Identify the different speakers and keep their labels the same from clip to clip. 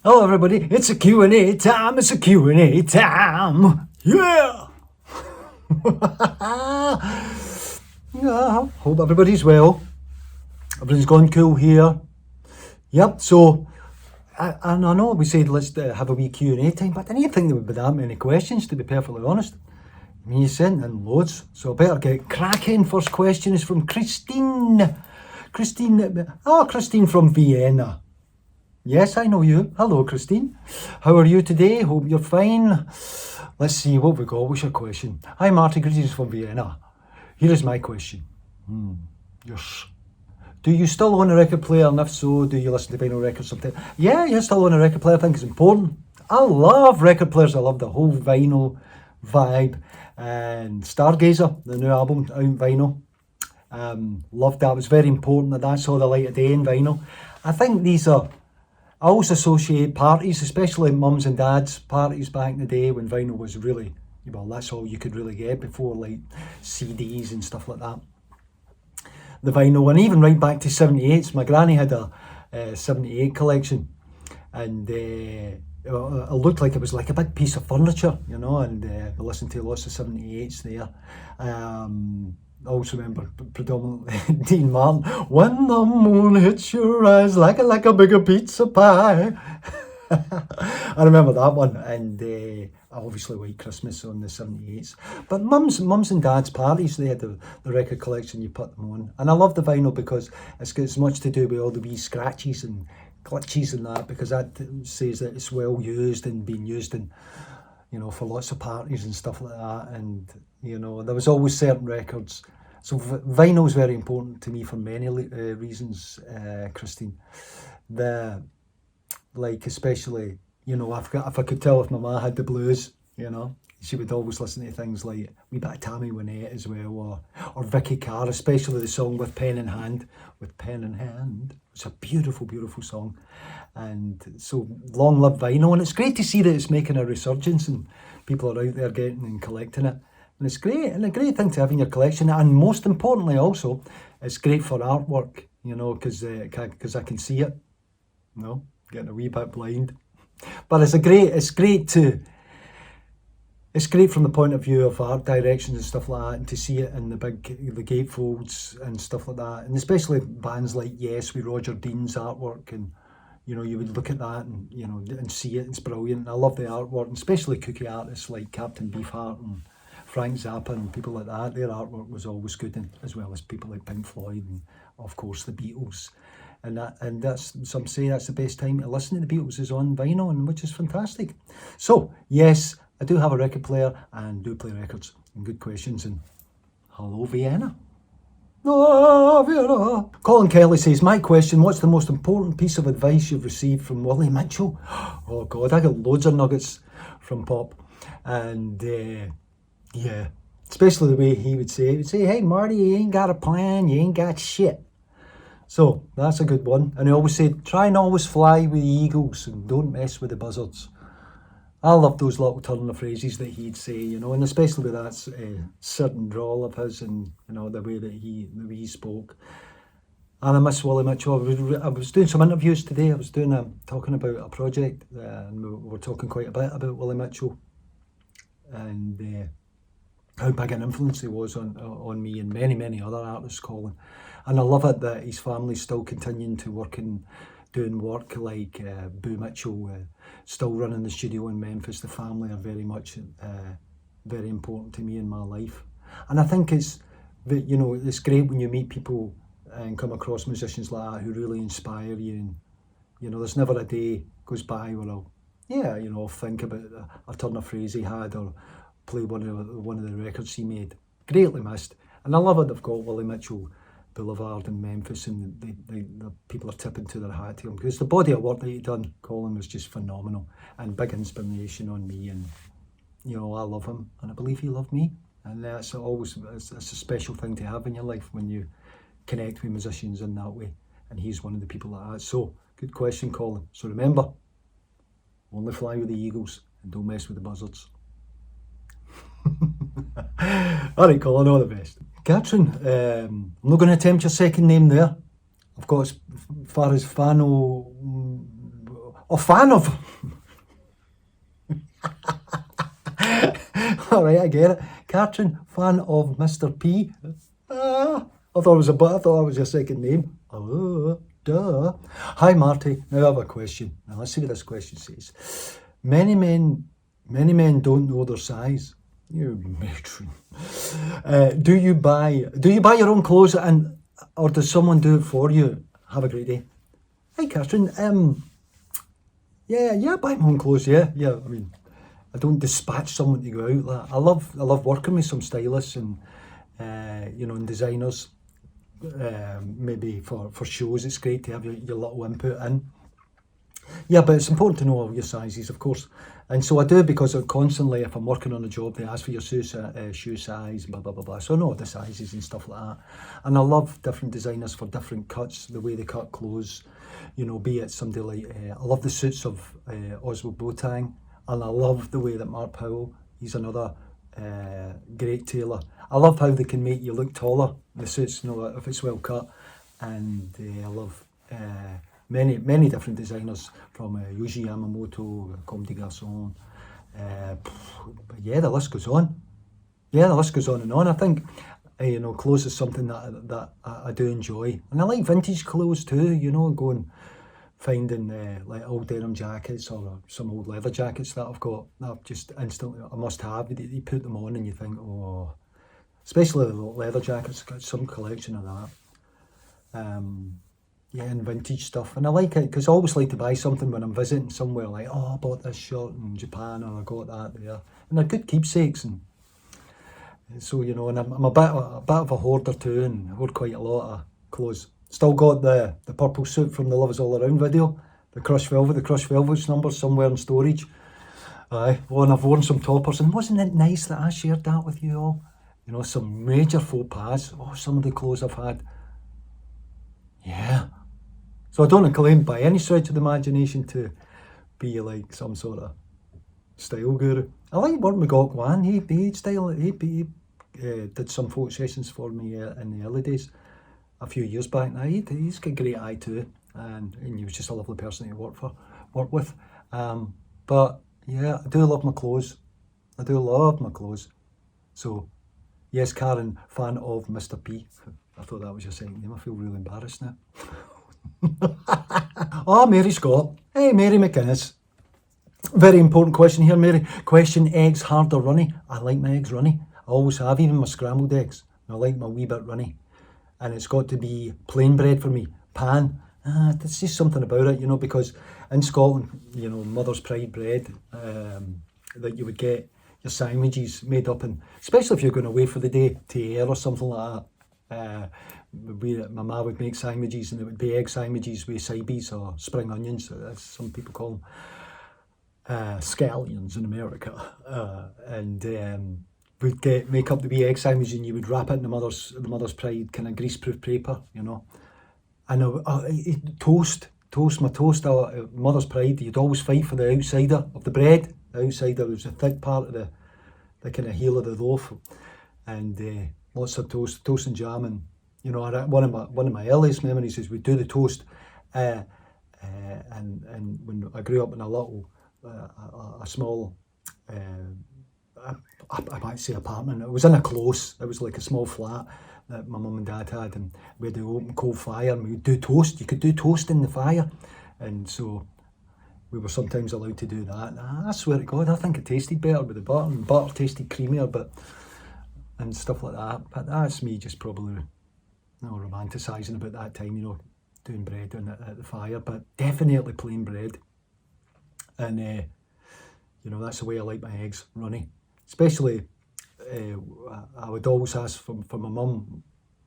Speaker 1: Hello everybody, it's a Q&A time, it's a Q&A time. Yeah! Hope everybody's well. Everything's gone cool here. Yep, so, and I know we said let's have a wee Q&A time, but I didn't think there would be that many questions, to be perfectly honest. I mean, you sent in loads, so I better get cracking. First question is from Christine. Christine from Vienna. Yes, I know you. Hello, Christine. How are you today? Hope you're fine. Let's see what we got. What's your question? Hi, Marti. Greetings from Vienna. Here is my question. Yes. Do you still own a record player? And if so, do you listen to vinyl records sometimes? Yeah, you still own a record player. I think it's important. I love record players. I love the whole vinyl vibe. And Stargazer, the new album out in vinyl. Loved that. It was very important that that's all the light of day in vinyl. I think these are... I always associate parties, especially mums and dads' parties back in the day when vinyl was really, well, that's all you could really get before, like CDs and stuff like that. The vinyl, and even right back to 78s. My granny had a 78 collection, and it looked like it was like a big piece of furniture, you know, and we listened to lots of 78s there. I also remember predominantly Dean Martin. When the moon hits your eyes like a bigger pizza pie. I remember that one, and obviously White Christmas on the 78s. But mums and dads' parties, they had the record collection, you put them on. And I love the vinyl because it's got as much to do with all the wee scratches and glitches and that, because that says that it's well used and being used in, you know, for lots of parties and stuff like that. And, you know, there was always certain records. So vinyl is very important to me for many reasons, Christine. Especially, you know, if I could tell if my ma had the blues, you know, she would always listen to things like a wee bit of Tammy Wynette as well, or Vicky Carr, especially the song With Pen in Hand. With Pen in Hand. It's a beautiful, beautiful song. And so long live vinyl. And it's great to see that it's making a resurgence and people are out there getting and collecting it. And it's great, and a great thing to have in your collection. And most importantly also, it's great for artwork, you know, because I can see it, you know, getting a wee bit blind. But it's great from the point of view of art directions and stuff like that, and to see it in the gatefolds and stuff like that. And especially bands like Yes with Roger Dean's artwork, and, you know, you would look at that and, you know, and see it, it's brilliant. I love the artwork, and especially cookie artists like Captain Beefheart and Frank Zappa and people like that. Their artwork was always good, and as well as people like Pink Floyd and of course the Beatles. And that's, some say that's the best time to listen to the Beatles is on vinyl, and which is fantastic. So yes, I do have a record player and do play records. And good questions. And hello Vienna. Oh, Vienna. Colin Kelly says, my question, what's the most important piece of advice you've received from Willie Mitchell? Oh God, I got loads of nuggets from Pop. And yeah, especially the way he would say, hey Marty, you ain't got a plan, you ain't got shit. So that's a good one. And he always said, try and always fly with the eagles and don't mess with the buzzards. I love those little turn of phrases that he'd say, you know, and especially with that certain drawl of his, and, you know, the way he spoke. And I miss Willie Mitchell. I was doing some interviews today. I was talking about a project, and we were talking quite a bit about Willie Mitchell and how big an influence he was on me and many other artists, Colin. And I love it that his family's still continuing to work and doing work, like Boo Mitchell, still running the studio in Memphis. The family are very much very important to me in my life. And I think it's, you know, it's great when you meet people and come across musicians like that who really inspire you. And, you know, there's never a day goes by where I'll think about a turn of phrase he had, or play one of the records he made. Greatly missed. And I love it they've got Willie Mitchell Boulevard in Memphis, and the people are tipping to their hat to him, because the body of work that he done, Colin, was just phenomenal and big inspiration on me. And, you know, I love him, and I believe he loved me. And that's it's a special thing to have in your life when you connect with musicians in that way. And he's one of the people like that. So, good question, Colin. So remember, only fly with the eagles and don't mess with the buzzards. All right, Colin, all the best. Katrin, I'm not going to attempt your second name there. I've got as far as A fan of. All right, I get it. Katrin, fan of Mr. P. I thought it was your second name. Oh, duh. Hi, Marty. Now I have a question. Now let's see what this question says. Many men don't know their size. You matron. Do you buy your own clothes or does someone do it for you? Have a great day. Hi, Katrin. Yeah, I buy my own clothes. Yeah. I mean, I don't dispatch someone to go out. Like, I love working with some stylists and and designers. Maybe for shows, it's great to have your little input in. Yeah, but it's important to know all your sizes, of course. And so I do, because constantly, if I'm working on a job, they ask for your shoe size, blah, blah, blah, blah. So I know the sizes and stuff like that. And I love different designers for different cuts, the way they cut clothes, be it somebody like, I love the suits of Oswald Boateng, and I love the way that Mark Powell, he's another great tailor. I love how they can make you look taller, the suits, if it's well cut. And I love many different designers, from Yohji Yamamoto, Comme des Garçons. But yeah, the list goes on. Yeah, the list goes on and on. I think clothes is something that I do enjoy, and I like vintage clothes too. Going finding like old denim jackets or some old leather jackets that I've got. That just instantly I must have. You put them on and you think, oh, especially the leather jackets. Got some collection of that. Yeah, and vintage stuff, and I like it because I always like to buy something when I'm visiting somewhere. Like, oh, I bought this shirt in Japan, or I got that there, and they're good keepsakes. And so and I'm a bit of a hoarder too, and I hoard quite a lot of clothes. Still got the purple suit from the Love Is All Around video, the Crush Velvet's number somewhere in storage. Aye, and I've worn some toppers, and wasn't it nice that I shared that with you all? Some major faux pas. Oh, some of the clothes I've had. Yeah. So I don't claim by any stretch of the imagination to be like some sort of style guru. I like working with Gok Wan. He did some photo sessions for me in the early days, a few years back. Now he's got a great eye too, and he was just a lovely person to work with. But yeah, I do love my clothes. So yes, Karen, fan of Mr. P. I thought that was your second name. I feel really embarrassed now. Oh, Mary Scott. Hey, Mary McInnes. Very important question here, Mary. Question, eggs hard or runny? I like my eggs runny. I always have, even my scrambled eggs. I like my wee bit runny. And it's got to be plain bread for me. Pan. There's just something about it, because in Scotland, Mother's Pride bread, that you would get your sandwiches made up in, especially if you're going away for the day to Ayr or something like that. My ma would make sandwiches, and it would be egg sandwiches with side beans or spring onions, as some people call them, scallions in America, and we'd make up the wee egg sandwich, and you would wrap it in the Mother's Pride kind of greaseproof paper, and toast, Mother's Pride. You'd always fight for the outsider of the bread. The outsider was the thick part of the kind of heel of the loaf, and lots of toast and jam. And one of my earliest memories is we'd do the toast, and when I grew up in a little a small I might say apartment. It was in a close. It was like a small flat that my mum and dad had, and we had the open coal fire, and we would do toast. You could do toast in the fire, and so we were sometimes allowed to do that. And I swear to God, I think it tasted better with the butter, and butter tasted creamier, and stuff like that. But that's me just probably romanticising about that time, doing bread at the fire. But definitely plain bread, and that's the way I like my eggs runny. Especially, I would always ask for my mum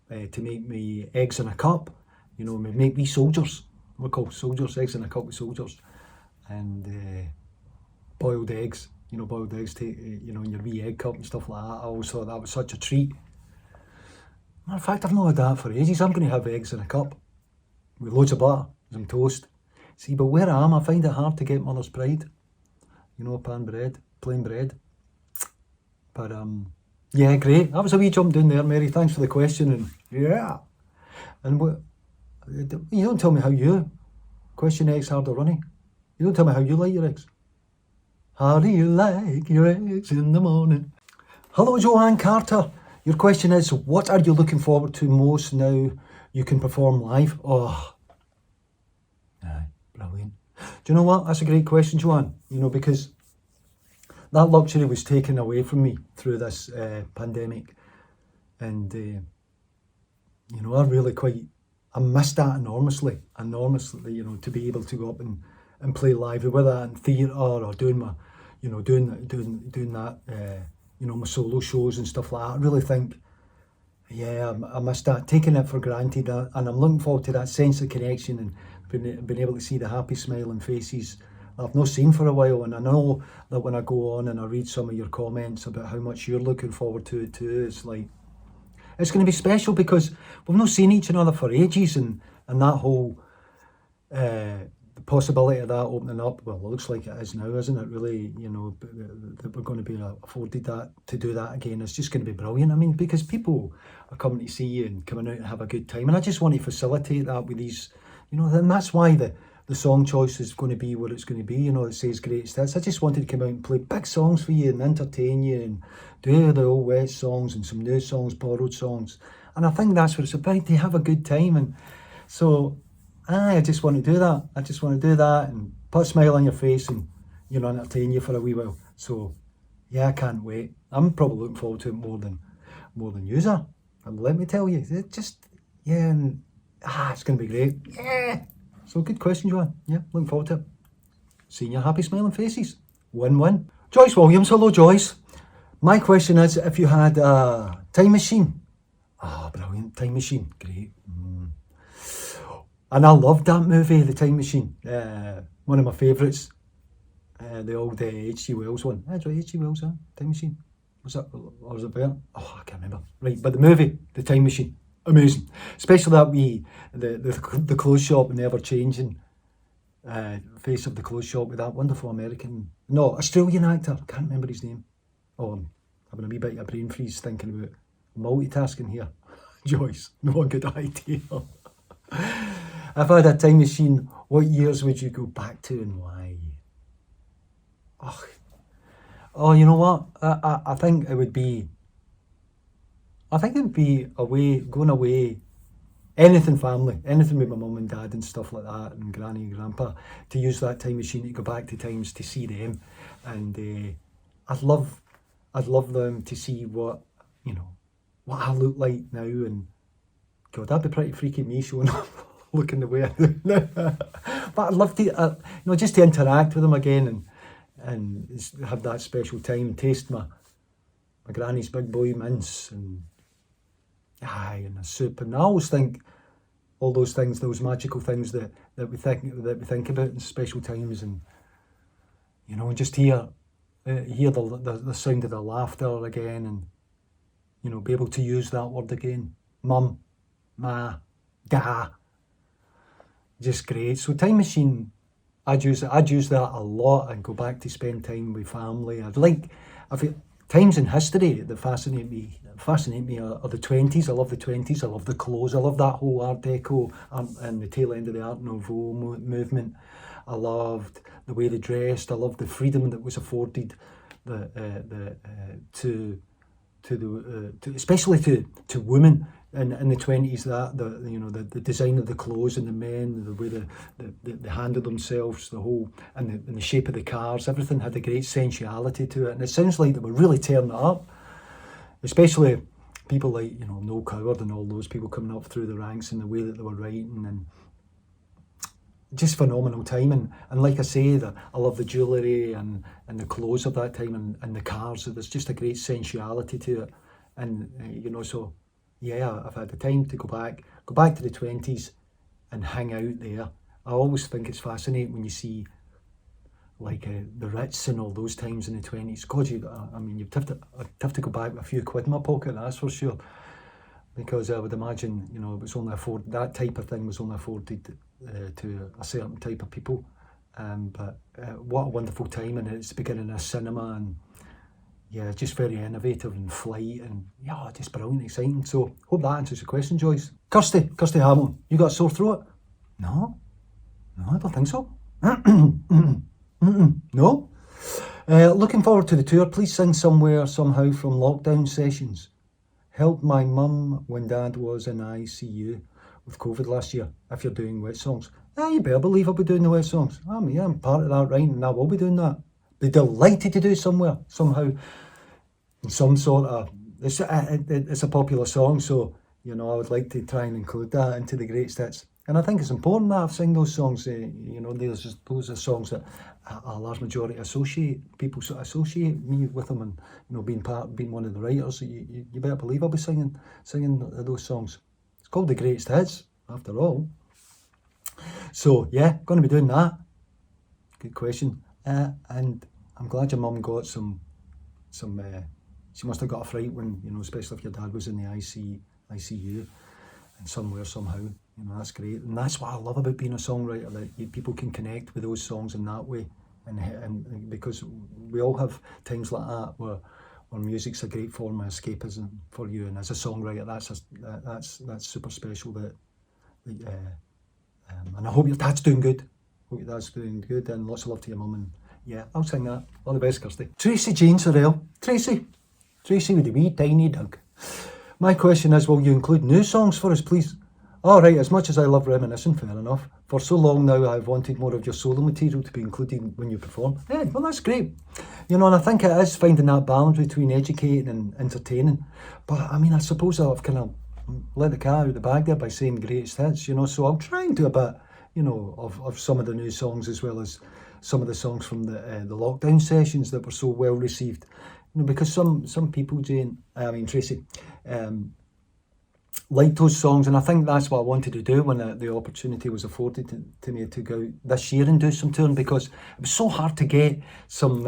Speaker 1: to make me eggs in a cup. We make these soldiers. We're called soldiers, eggs in a cup with soldiers, and boiled eggs. Boiled eggs, in your wee egg cup and stuff like that. I always thought that was such a treat. Matter of fact, I've not had that for ages. I'm going to have eggs in a cup with loads of butter, some toast. See, but where I am, I find it hard to get Mother's Pride. Plain bread. But yeah, great. That was a wee jump down there, Mary. Thanks for the question. And yeah, and what you don't tell me how you question eggs hard or runny. You don't tell me how you like your eggs. How do you like your eggs in the morning? Hello, Joanne Carter. Your question is, what are you looking forward to most now you can perform live? Oh, aye, brilliant. Do you know what? That's a great question, Joanne. You know, because that luxury was taken away from me through this pandemic. And, you know, I missed that enormously, you know, to be able to go up and play live, whether in theatre or doing my, you know, doing that, you know, my solo shows and stuff like that. I really think, yeah, I missed that, taking it for granted, and I'm looking forward to that sense of connection and being able to see the happy smiling faces I've not seen for a while. And I know that when I go on and I read some of your comments about how much you're looking forward to it too, it's like, it's going to be special because we've not seen each other for ages, and that whole the possibility of that opening up, well, it looks like it is now, isn't it, really, you know, that we're going to be afforded that, to do that again. It's just going to be brilliant. I mean, because people are coming to see you and coming out and have a good time, and I just want to facilitate that with these, you know, and that's why the song choice is going to be what it's going to be. You know, it says great hits. I just wanted to come out and play big songs for you and entertain you and do the old West songs and some new songs, borrowed songs, and I think that's what it's about, to have a good time. And so I just want to do that. I just want to do that and put a smile on your face and, you know, entertain you for a wee while. So yeah, I can't wait. I'm probably looking forward to it more than you are. And let me tell you, it just, yeah, and it's going to be great. Yeah. So good question, Joanne. Yeah, looking forward to it. Seeing your happy smiling faces. Win-win. Joyce Williams. Hello, Joyce. My question is, if you had a time machine. Brilliant. Time machine. Great. And I loved that movie, The Time Machine. One of my favourites. The old H.G. Wells one. That's right, H.G. Wells, Time Machine. Was that, or was it better? I can't remember. Right, but the movie, The Time Machine, amazing. Especially that wee, the clothes shop and the ever-changing face of the clothes shop with that wonderful Australian actor. I can't remember his name. I'm having a wee bit of a brain freeze thinking about multitasking here. Joyce, no good idea. If I had a time machine, what years would you go back to and why? You know what? I think it would be going away, anything family, anything with my mum and dad and stuff like that, and granny and grandpa, to use that time machine to go back to times to see them. And I'd love them to see what I look like now, and God, that'd be pretty freaky, me showing up looking the way I do now. But I'd love to, just to interact with them again and have that special time and taste my granny's big boy mince and a soup. And I always think all those things, those magical things that we think about in special times, and just hear the sound of the laughter again, and be able to use that word again, mum, ma, da. Just great. So time machine, I'd use that a lot and go back to spend time with family. Times in history that fascinate me are the 20s. I love the 20s. I love the clothes. I love that whole Art Deco and the tail end of the Art Nouveau movement. I loved the way they dressed. I loved the freedom that was afforded especially to women in the 20s. The design of the clothes and the men, the way they handled themselves, the whole and the shape of the cars, everything had a great sensuality to it. And it sounds like they were really tearing it up, especially people like Noel Coward and all those people coming up through the ranks, and the way that they were writing, and just phenomenal time. And like I say, I love the jewellery and the clothes of that time, and the cars. So there's just a great sensuality to it. And so yeah, I've had the time to go back to the 20s and hang out there. I always think it's fascinating when you see like the Ritz and all those times in the 20s. God, you'd have to go back with a few quid in my pocket, that's for sure. Because I would imagine, it was only afforded, that type of thing was only afforded to a certain type of people. But what a wonderful time, and it's the beginning of cinema, and yeah, just very innovative and flight, and yeah, just brilliant, exciting. So hope that answers your question, Joyce. Kirsty Hamilton, you got a sore throat? No, I don't think so. No? Looking forward to the tour. Please sing somewhere, somehow from lockdown sessions. Helped my mum when Dad was in ICU with COVID last year, if you're doing wet songs. You better believe I'll be doing the wet songs. I mean, I'm part of that, right? And I will be doing that. Be delighted to do somewhere, somehow, in some sort of... It's a popular song, so, I would like to try and include that into the greatest hits. And I think it's important that I've sing those songs. Those are songs that a large majority people associate me with them, and being one of the writers. You better believe I'll be singing those songs. It's called the greatest hits, after all. So yeah, going to be doing that. Good question. And I'm glad your mum got some. She must have got a fright when, especially if your dad was in the ICU, and somewhere, somehow. That's great. And that's what I love about being a songwriter, that people can connect with those songs in that way. And because we all have times like that where music's a great form of escapism for you. And as a songwriter, that's super special. And I hope your dad's doing good. And lots of love to your mum. And yeah, I'll sing that. All the best, Kirsty. Tracy Jane Sorrell. Tracy with the wee tiny dog. My question is, will you include new songs for us, please? All right, as much as I love reminiscing, fair enough. For so long now, I've wanted more of your solo material to be included when you perform. Yeah, well, that's great. And I think it is finding that balance between educating and entertaining. But, I suppose I've kind of let the cat out of the bag there by saying greatest hits, so I'll try and do a bit, of some of the new songs, as well as some of the songs from the lockdown sessions that were so well received. Because some people, Tracy, like those songs, and I think that's what I wanted to do when the opportunity was afforded to me to go this year and do some touring, because it was so hard to get some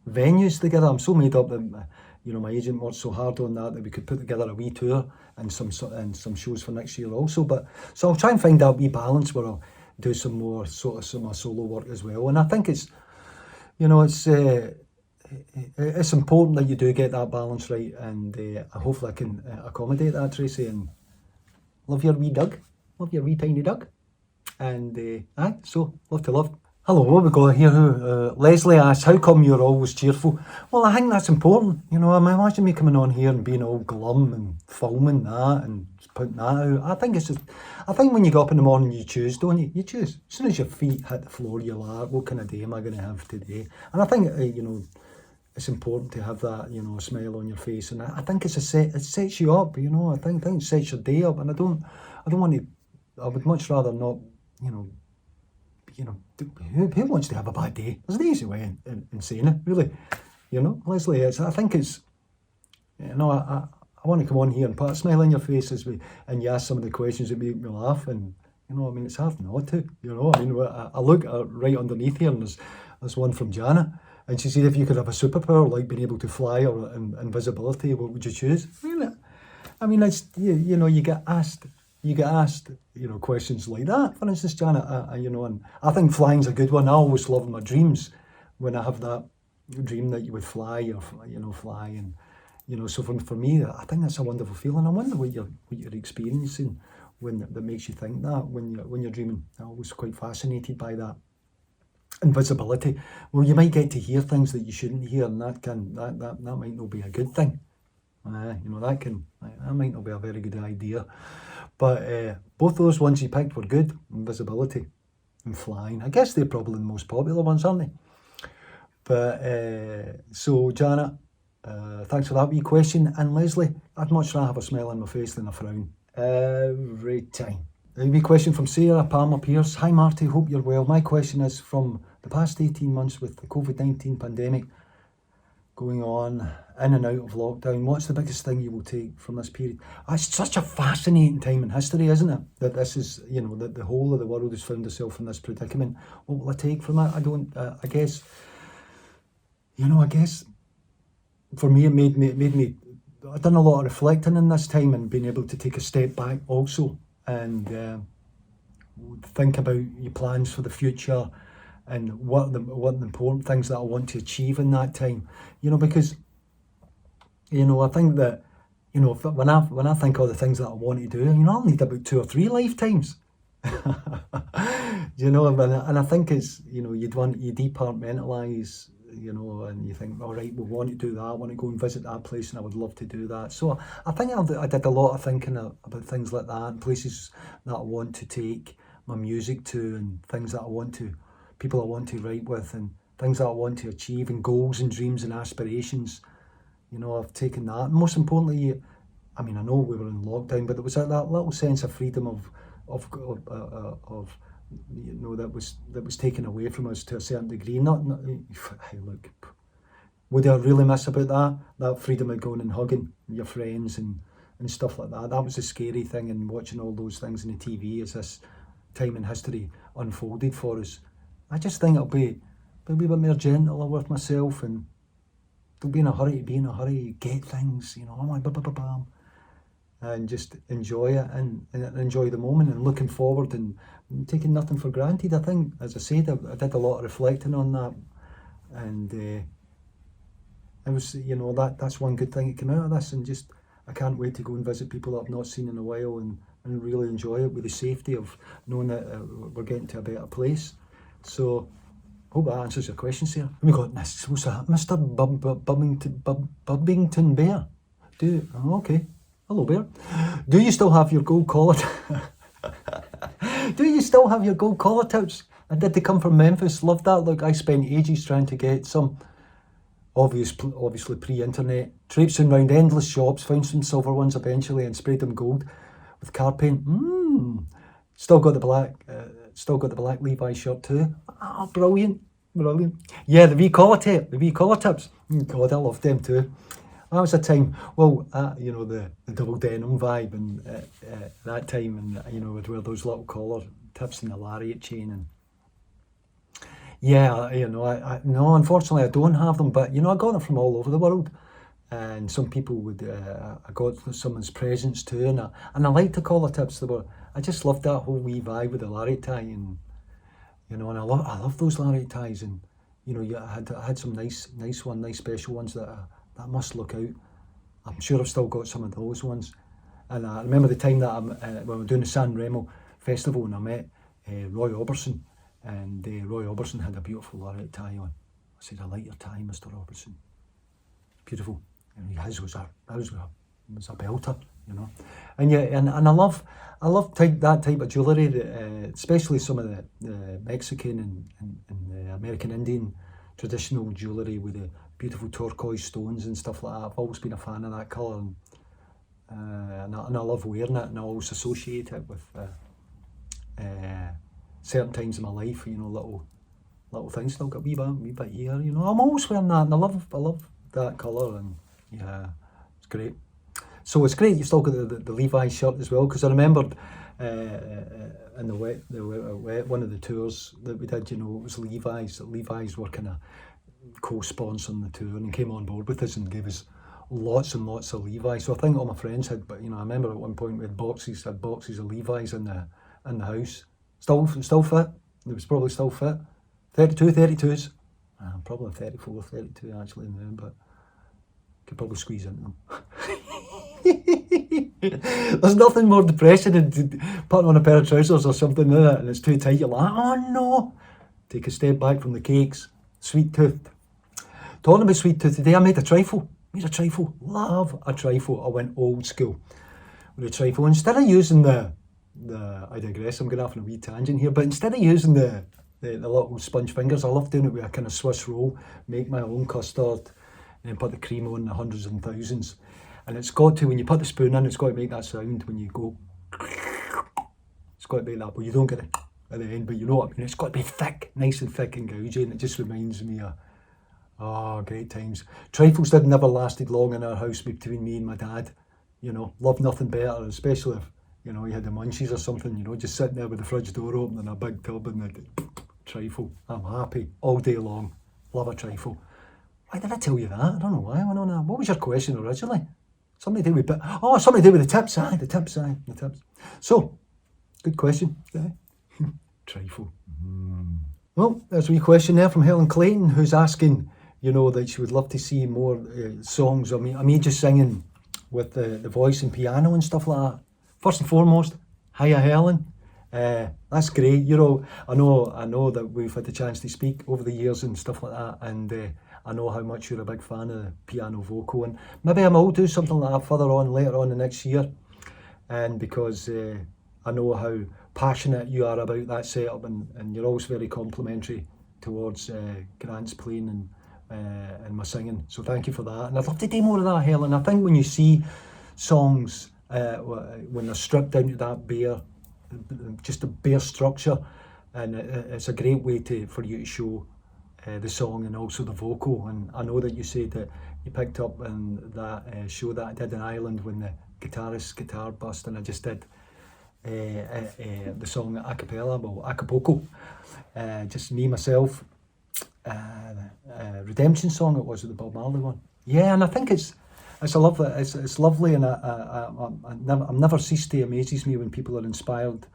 Speaker 1: venues together. I'm so made up that my agent worked so hard on that we could put together a wee tour and some shows for next year also. So I'll try and find that wee balance where I'll do some more solo work as well. And I think it's it's important that you do get that balance right, and hopefully I can accommodate that, Tracy. And love your wee dog, love your wee tiny dog, and so love to love. Hello, what we got here? Leslie asks, how come you're always cheerful? Well, I think that's important. Imagine me coming on here and being all glum and filming that and putting that out. I think when you get up in the morning, you choose, don't you? You choose. As soon as your feet hit the floor, you're like, what kind of day am I going to have today? And I think, it's important to have that, a smile on your face. And I think it sets you up, I think it sets your day up. And I don't want to, I would much rather not, who wants to have a bad day? There's an easy way in saying it, really. Leslie, I think it's, I want to come on here and put a smile on your face and you ask some of the questions that make me laugh. And, it's hard not to, I look right underneath here, and there's one from Janet. And she said, if you could have a superpower like being able to fly or invisibility, what would you choose? It's, you get asked, questions like that. For instance, Janet, and I think flying's a good one. I always love my dreams when I have that dream that you would fly or, fly. And, so for me, I think that's a wonderful feeling. I wonder what you're experiencing that makes you think that when you're dreaming. I'm always quite fascinated by that. Invisibility. Well, you might get to hear things that you shouldn't hear, and that might not be a good thing. That might not be a very good idea. But both those ones you picked were good. Invisibility and flying. I guess they're probably the most popular ones, aren't they? But so Janet, thanks for that wee question. And Leslie, I'd much rather have a smile on my face than a frown every time. A wee question from Sarah Palmer Pierce. Hi Marty, hope you're well. My question is, from the past 18 months with the COVID-19 pandemic going on in and out of lockdown, what's the biggest thing you will take from this period? It's such a fascinating time in history, isn't it? That this is, that the whole of the world has found itself in this predicament. What will I take from it? I guess for me, it made me, I've done a lot of reflecting in this time and being able to take a step back also, and think about your plans for the future and what the important things that I want to achieve in that time. Because I think that when I think of the things that I want to do, I'll need about 2 or 3 lifetimes You know, and I think it's, you departmentalise, and you think, all right, we want to do that, I want to go and visit that place, and I would love to do that. So I think I did a lot of thinking about things like that, and places that I want to take my music to, and things that people I want to write with, and things that I want to achieve, and goals and dreams and aspirations. I've taken that. And most importantly, I mean, I know we were in lockdown, but there was that little sense of freedom of that was taken away from us to a certain degree. Not hey, look, would I really miss about that freedom of going and hugging your friends and stuff like that? That was the scary thing, and watching all those things on the TV as this time in history unfolded for us. I just think I'll be a wee bit more gentler with myself, and don't be in a hurry, get things, I'm like bam, and just enjoy it, and enjoy the moment, and looking forward, and taking nothing for granted. I think, as I said, I did a lot of reflecting on that, and it was, that's one good thing that came out of this, and just, I can't wait to go and visit people that I've not seen in a while, and really enjoy it with the safety of knowing that we're getting to a better place. So, hope that answers your question, Sarah. We got this. What's that? Mr. Bubbington Bear. Okay. Hello, Bear. Do you still have your gold collar? Do you still have your gold collar tips? And did they come from Memphis? Love that. Look, I spent ages trying to get some. Obviously pre-internet. Traipsing round endless shops, found some silver ones eventually, and sprayed them gold with car paint. Still got the black Levi's shirt too. Oh, brilliant. Yeah, the wee collar tips. God, I loved them too. That was a time, the double denim vibe, and that time, and would wear those little collar tips and the lariat chain, and yeah, no, unfortunately I don't have them, but I got them from all over the world, and some people would, I got someone's presents too, and I liked the collar tips. I just loved that whole wee vibe with the lariat tie, and and I love those lariat ties, and I had some nice special ones that must look out. I'm sure I've still got some of those ones, and I remember the time that when we were doing the San Remo festival, and I met Roy Orbison, and Roy Orbison had a beautiful lariat tie on. I said, I like your tie, Mr. Orbison. Beautiful. And his was a belter, And yeah, and I love that type of jewellery, especially some of the Mexican and the American Indian traditional jewellery with the beautiful turquoise stones and stuff like that. I've always been a fan of that colour, and I love wearing it, and I always associate it with certain times in my life, little things. Still got a wee bit here, I'm always wearing that, and I love that colour, and yeah, it's great. So it's great you've still got the Levi's shirt as well, because I remembered in the one of the tours that we did, it was Levi's. Levi's were kind of co-sponsoring the tour and came on board with us and gave us lots and lots of Levi's. So I think all my friends had, but I remember at one point we had boxes of Levi's in the house. Still fit. It was probably still fit. 32s. Probably 34, 32 actually now, but could probably squeeze into them. There's nothing more depressing than putting on a pair of trousers or something in it and it's too tight. You're like, oh no! Take a step back from the cakes. Sweet tooth. Talking about sweet tooth, today I made a trifle. Love a trifle. I went old school with a trifle. Instead of using I digress, I'm going off on a wee tangent here, but instead of using the little sponge fingers, I love doing it with a kind of Swiss roll, make my own custard, and then put the cream on the hundreds and thousands. And it's got to, when you put the spoon in, it's got to make that sound when you go. It's got to be that, but you don't get it at the end, but you know what I mean. It's got to be thick, nice and thick and gougy, and it just reminds me of, great times. Trifles never lasted long in our house between me and my dad. Loved nothing better, especially if, you had the munchies or something, just sitting there with the fridge door open and a big tub and a trifle. I'm happy all day long. Love a trifle. Why did I tell you that? I don't know why I went on that. What was your question originally? Something to do with the tips. The tips. So, good question. Trifle. Well, there's a wee question there from Helen Clayton, who's asking, that she would love to see more songs of me just singing with the voice and piano and stuff like that. First and foremost, hiya Helen. That's great. I know that we've had the chance to speak over the years and stuff like that, and I know how much you're a big fan of the piano vocal, and maybe I will do something like that further on later on the next year, and because I know how passionate you are about that setup, and you're always very complimentary towards Grant's playing and my singing. So thank you for that, and I'd love to do more of that, Helen. I think when you see songs when they're stripped down to that bare, just a bare structure, and it's a great way for you to show the song and also the vocal. And I know that you said that you picked up in that show that I did in Ireland when the guitarist's guitar bust, and I just did the song a cappella, well, Acapulco, just me, myself, Redemption song it was, the Bob Marley one. Yeah, and I think it's lovely, and I've never ceased to amazes me when people are inspired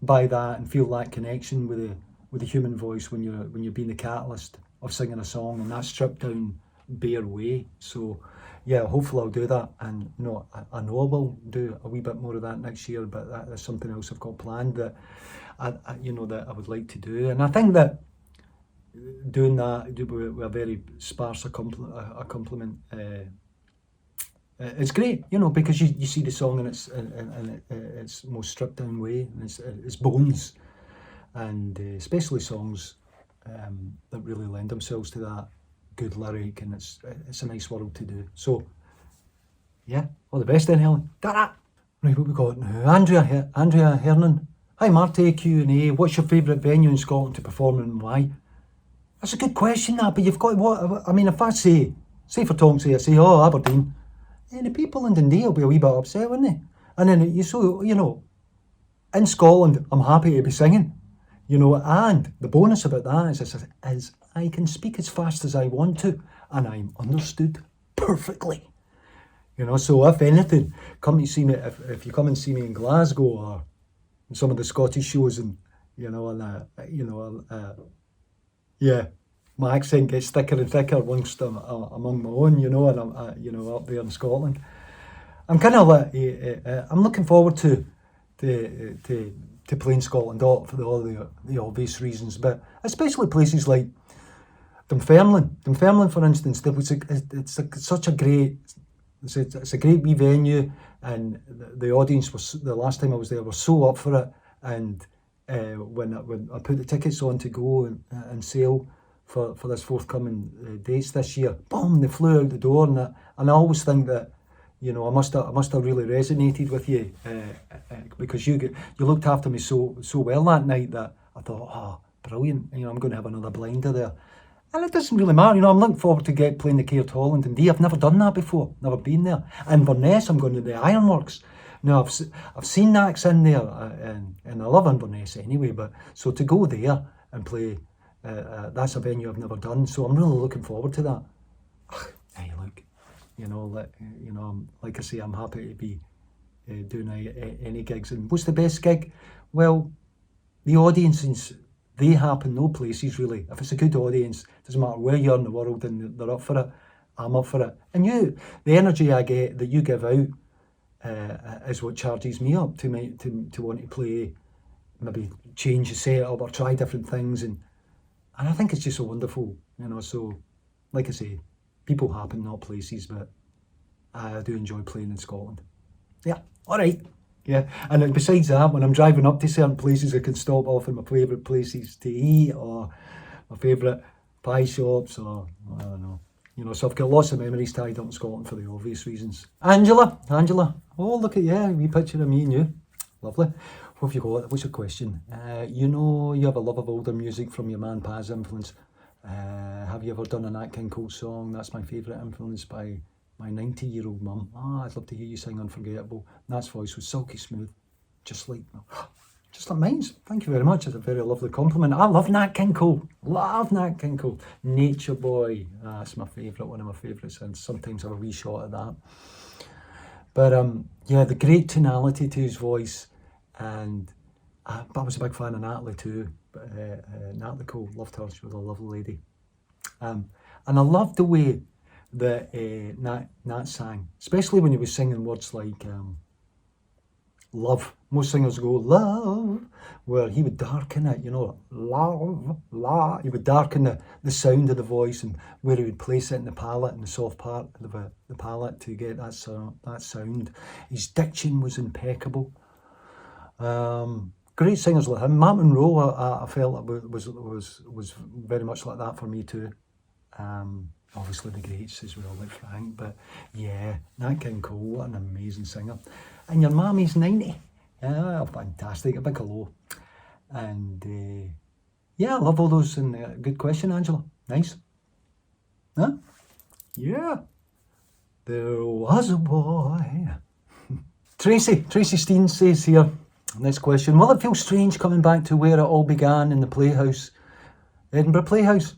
Speaker 1: by that and feel that connection with the human voice when you're being the catalyst of singing a song in that stripped down bare way. So yeah, hopefully I'll do that, and I know I will do a wee bit more of that next year, but that's something else I've got planned that that I would like to do. And I think that doing that with a very sparse accompaniment, it's great, because you see the song in its most stripped down way, and its bones, and especially songs that really lend themselves to that good lyric, and it's a nice world to do. So yeah, all the best then, Helen. Ta-da! Right, what we got now? Andrea Hernan. Hi Marti, Q&A. What's your favourite venue in Scotland to perform in and why? That's a good question, that, but you've got what I mean. If I say for Tom's sake, I say, oh, Aberdeen, then the people in Dundee will be a wee bit upset, wouldn't they? And then in Scotland, I'm happy to be singing, and the bonus about that is I can speak as fast as I want to, and I'm understood perfectly. So if anything, come to see me, if you come and see me in Glasgow or in some of the Scottish shows, and yeah, my accent gets thicker and thicker amongst among my own, and I'm up there in Scotland. I'm kind of I'm looking forward to playing Scotland for all the obvious reasons, but especially places like Dunfermline, for instance. It's such a great. It's a great wee venue, and the audience was, the last time I was there, were so up for it. And when I put the tickets on to go and sale for this forthcoming dates this year, boom, they flew out the door, and I always think that I must have really resonated with you because you looked after me so well that night that I thought, oh, brilliant, I'm going to have another blinder there. And it doesn't really matter, I'm looking forward to playing the Caird Hall in Dundee. I've never done that before, never been there. And Inverness, I'm going to the Ironworks. Now, I've seen acts in there, and I love Inverness anyway, but so to go there and play, that's a venue I've never done, so I'm really looking forward to that. Hey, look, like I say, I'm happy to be doing any gigs. And what's the best gig? Well, the audiences, they happen no places really. If it's a good audience, doesn't matter where you are in the world and they're up for it, I'm up for it. And the energy I get that you give out is what charges me up to want to play, maybe change the setup or try different things, and I think it's just so wonderful, so like I say, people happen, not places, but I do enjoy playing in Scotland. Yeah, alright. Yeah, and then besides that, when I'm driving up to certain places, I can stop off at my favourite places to eat, or my favourite pie shops, or I don't know. So I've got lots of memories tied up in Scotland for the obvious reasons. Angela, oh look at you, a wee picture of me and you, lovely. What have you got? What's your question? You have a love of older music from your man Pa's influence. Have you ever done a Nat King Cole song? That's my favourite influence by my 90-year-old mum. I'd love to hear you sing Unforgettable. Nat's voice was silky smooth, just like mine. Thank you very much. It's a very lovely compliment. I love Nat King Cole. Love Nat King Cole. Nature Boy. That's my favourite, one of my favourites, and sometimes I have a wee shot at that. But yeah, the great tonality to his voice, and I was a big fan of Natalie too. Natalie Cole, loved her. She was a lovely lady. And I loved the way that Nat sang, especially when he was singing words like love. Most singers go, love, where he would darken it, love, la. He would darken the sound of the voice and where he would place it in the palate, in the soft part of the palate to get that sound. His diction was impeccable. Great singers like him. Matt Monro, I felt was very much like that for me too. Obviously the greats as well, like Frank, but yeah, Nat King Cole, what an amazing singer. And your mammy's 90. Yeah, fantastic, a big hello. And yeah, I love all those, and good question, Angela. Nice. Huh? Yeah. There was a boy. Tracy Steen says here, next question, will it feel strange coming back to where it all began in the Playhouse, Edinburgh Playhouse?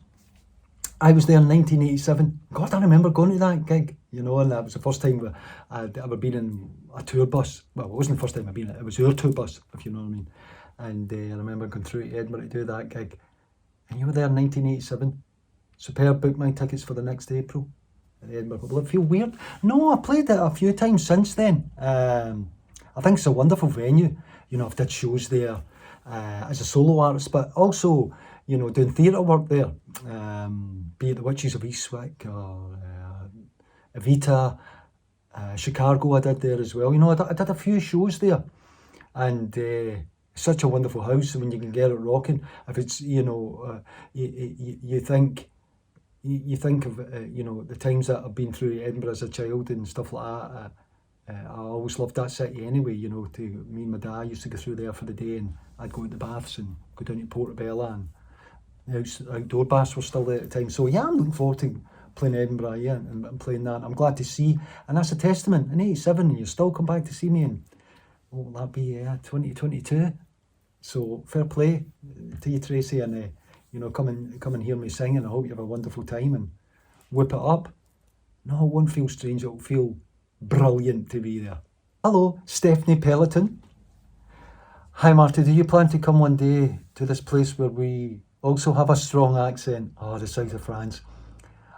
Speaker 1: I was there in 1987. God, I remember going to that gig, and that was the first time I'd ever been in a tour bus. Well, it wasn't the first time I'd been in it, it was our tour bus, if you know what I mean. And I remember going through to Edinburgh to do that gig. And you were there in 1987. Superb, booked my tickets for the next April in Edinburgh. Will it feel weird? No, I played it a few times since then. I think it's a wonderful venue. I've did shows there as a solo artist, but also, doing theatre work there, be it the Witches of Eastwick or Evita, Chicago I did there as well. I did a few shows there, and such a wonderful house. When you can get it rocking, if it's, you think of, the times that I've been through Edinburgh as a child and stuff like that. I always loved that city anyway, me and my dad used to go through there for the day, and I'd go to the baths and go down to Portobello, and the outdoor baths were still there at the time. So yeah, I'm looking forward to playing Edinburgh, yeah, and playing that. I'm glad to see, and that's a testament, in 87, and you still come back to see me, and what will that be, 2022? So fair play to you, Tracy, and come and hear me sing, and I hope you have a wonderful time and whip it up. No, it won't feel strange, it'll feel brilliant to be there. Hello, Stephanie Pelleton. Hi Marty, do you plan to come one day to this place where we also have a strong accent? Oh, the south of France.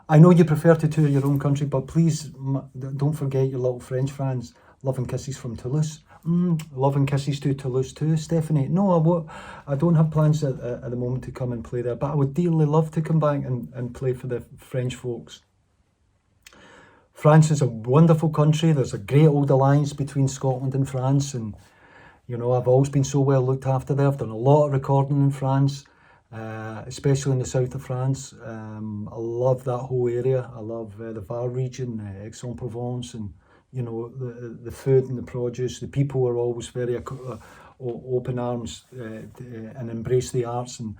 Speaker 1: I know you prefer to tour your own country, but please don't forget your little French fans. Love and kisses from Toulouse. Love and kisses to Toulouse too, Stephanie. No, I don't have plans at the moment to come and play there, but I would dearly love to come back and play for the French folks. France is a wonderful country. There's a great old alliance between Scotland and France, and I've always been so well looked after there. I've done a lot of recording in France, especially in the south of France. I love that whole area. I love the Var region, Aix-en-Provence, and the food and the produce. The people are always very open arms and embrace the arts, and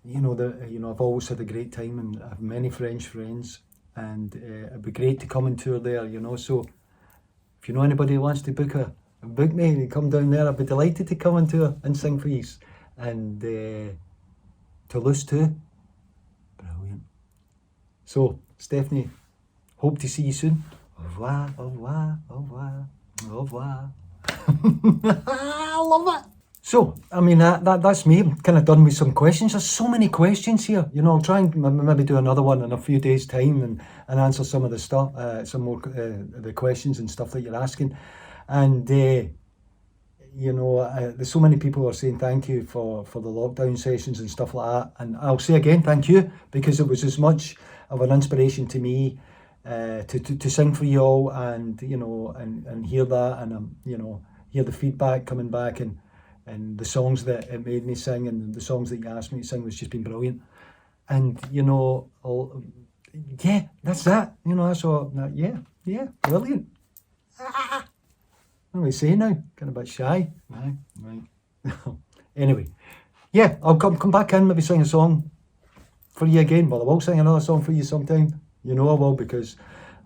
Speaker 1: I've always had a great time, and I have many French friends. And it'd be great to come and tour there, so if you know anybody who wants to book me and come down there, I'd be delighted to come and tour and sing for you. And Toulouse too, brilliant. So Stephanie, hope to see you soon. Au revoir, au revoir, au revoir, au revoir. I love it. So, I mean, that's me. I'm kind of done with some questions. There's so many questions here. I'll try and maybe do another one in a few days' time and answer some of the stuff, some more the questions and stuff that you're asking. And, there's so many people who are saying thank you for the lockdown sessions and stuff like that. And I'll say again, thank you, because it was as much of an inspiration to me to sing for you all, and, and hear that, and, hear the feedback coming back, and the songs that it made me sing, and the songs that you asked me to sing was just been brilliant. And, yeah, that's that. That's all. Yeah, brilliant. What do I say now? Kind of a bit shy. Right. Anyway, yeah, I'll come back in, maybe sing a song for you again. Well, I will sing another song for you sometime. I will, because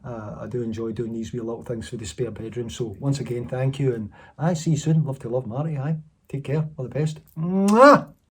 Speaker 1: I do enjoy doing these wee little things for the spare bedroom. So once again, thank you, and I see you soon. Love to love, Marty. Take care. All the best. Mwah!